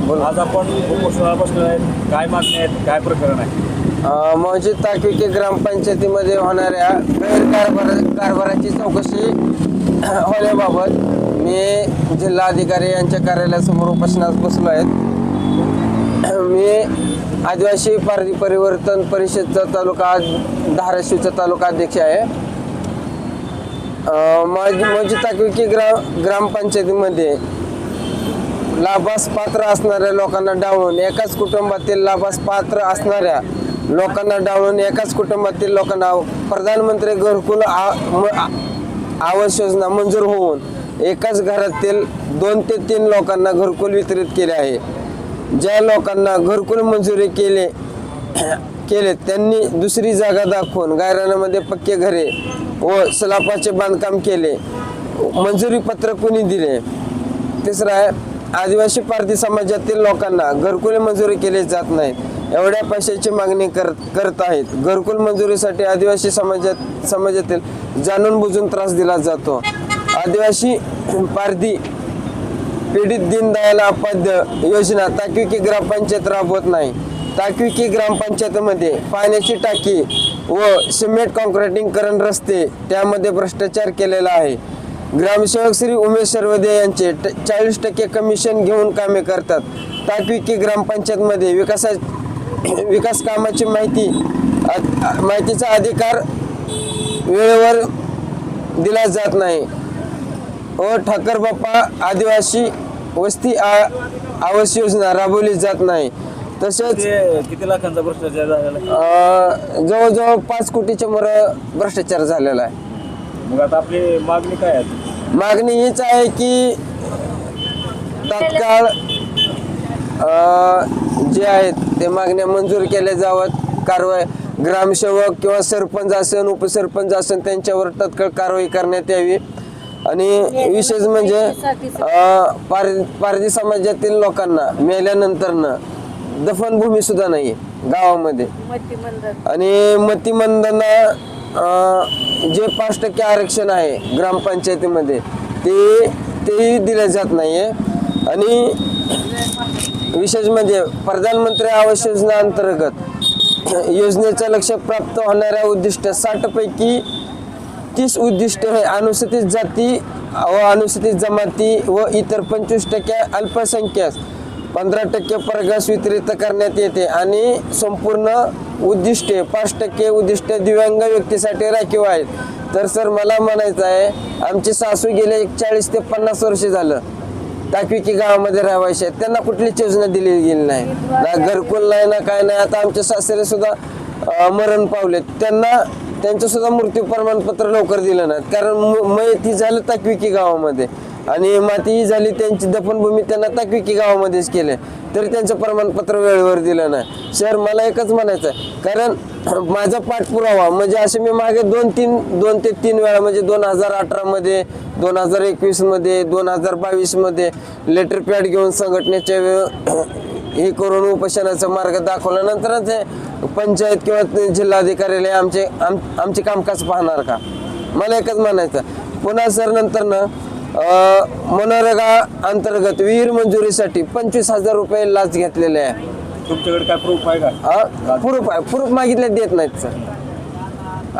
आज आपण उपोषणाला बसलो आहेत, काय मागणी आहेत, काय प्रकरण आहे? मौजे ताकविके ग्रामपंचायतीमध्ये होणाऱ्या कारभाराची चौकशी होण्याबाबत मी जिल्हाधिकारी यांच्या कार्यालयासमोर उपोषणास बसलो आहेत. मी आदिवासी पारधी परिवर्तन परिषदचा तालुका धाराशिवचा तालुका अध्यक्ष आहे. मौजे ताकविके ग्रामपंचायतीमध्ये लाभास पात्र असणाऱ्या लोकांना डावलून एकाच कुटुंबातील लाभास पात्र असणाऱ्या लोकांना डावलून एकाच कुटुंबातील लोकांना प्रधानमंत्री घरकुल आवास योजना मंजूर होऊन एकाच घरातील 2 ते 3 लोकांना घरकुल वितरित केले आहे. ज्या लोकांना घरकुल मंजुरी केले त्यांनी दुसरी जागा दाखवून गायरानामध्ये पक्के घरे व स्लॅबचे बांधकाम केले. मंजुरी पत्र कोणी दिले? तिसरा आहे, आदिवासी पारधी समाजातील लोकांना घरकुल मंजुरी केली जात नाहीत. एवढ्या पैशाची मागणी करत आहेत. घरकुल मंजुरीसाठी आदिवासी समाजातील जाणून बुजून त्रास दिला जातो. आदिवासी पारधी पीडित दीनदयाल उपाध्याय योजना ताकविके ग्रामपंचायत राबवत नाही. ताकविके ग्रामपंचायतीमध्ये पाण्याची टाकी व सिमेंट कॉन्क्रिटीकरण रस्ते त्यामध्ये भ्रष्टाचार केलेला आहे. ग्रामसेवक श्री उमेश सर्वदे यांचे 40% कमिशन घेऊन कामे करतात. ताकविके ग्रामपंचायतमध्ये विकास कामाची माहितीचा अधिकार वेळेवर दिला जात नाही व ठाकर बाप्पा आदिवासी वस्ती आवास योजना राबवली जात नाही. तसेच किती लाखांचा भ्रष्टाचार झालेला आहे? जवळजवळ 5 कोटीच्या वर भ्रष्टाचार झालेला आहे. मग आता आपली मागणी काय आहे? मागणी हीच आहे की तात्काळ जे आहेत ते मागण्या मंजूर केल्या जाव्यात. कारवाई ग्रामसेवक किंवा सरपंच असेल उपसरपंच असेल त्यांच्यावर तात्काळ कारवाई करण्यात यावी. आणि विशेष म्हणजे पारधी समाजातील लोकांना मेल्यानंतर दफनभूमी सुद्धा नाही गावामध्ये. आणि मतिमंदांना जे 5% आरक्षण आहे ग्रामपंचायतीमध्ये तेही दिले जात नाहीये. आणि विशेष म्हणजे प्रधानमंत्री आवास योजना अंतर्गत योजनेचं लक्ष प्राप्त होणाऱ्या उद्दिष्ट 60 पैकी 30 उद्दिष्ट हे अनुसूचित जाती व अनुसूचित जमाती व इतर 25% अल्पसंख्याक 15% प्रगास वितरित करण्यात येते. आणि संपूर्ण उद्दिष्टे 5% उद्दिष्ट दिव्यांग व्यक्तीसाठी राखीव आहेत. तर सर मला म्हणायचं आहे, आमचे सासू गेले 40 ते 50 वर्ष झालं ताकविके गावामध्ये राहायचे आहेत. त्यांना कुठलीच योजना दिली गेली नाही, ना घरकुल नाही ना काय नाही. आता आमचे सासरे सुद्धा मरण पावलेत, त्यांचं सुद्धा मृत्यू प्रमाणपत्र लवकर दिलं नाही. कारण मयती झालं ताकविके गावामध्ये आणि मातीही झाली, त्यांची दफनभूमी त्यांना ताकविके गावामध्येच केले तरी त्यांचं प्रमाणपत्र वेळेवर दिलं नाही. सर मला एकच म्हणायचं आहे, कारण माझा पाठपुरावा म्हणजे असे मी मागे 2 ते 3 वेळा म्हणजे 2018 मध्ये 2021 मध्ये 2022 मध्ये लेटर पॅड घेऊन संघटनेच्या हे करून उपोषणाचा मार्ग दाखवल्यानंतरच हे पंचायत किंवा जिल्हाधिकाऱ्याला आमचे कामकाज पाहणार का? मला एकच म्हणायचं. पुन्हा सर नंतर मनरेगा अंतर्गत विहीर मंजुरीसाठी 25,000 रुपये लाच घेतलेले आहे. तुमच्याकडे काय प्रूफ आहे का? प्रूफ मागितले देत नाहीत सर.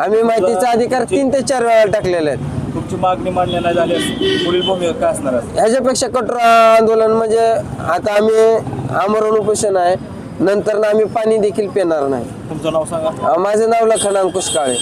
आम्ही माहितीचा अधिकार 3 ते 4 वेळा टाकलेले आहेत. तुमची मागणी मान्य नाही झाल्यास पुढील भूमिका काय असणार आहे? ह्याच्यापेक्षा कठोर आंदोलन म्हणजे आता आम्ही आमरण उपोषण आहे, नंतर आम्ही पाणी देखील पिणार नाही. तुमचं नाव सांगा. माझं नाव लखन अंकुश काळे.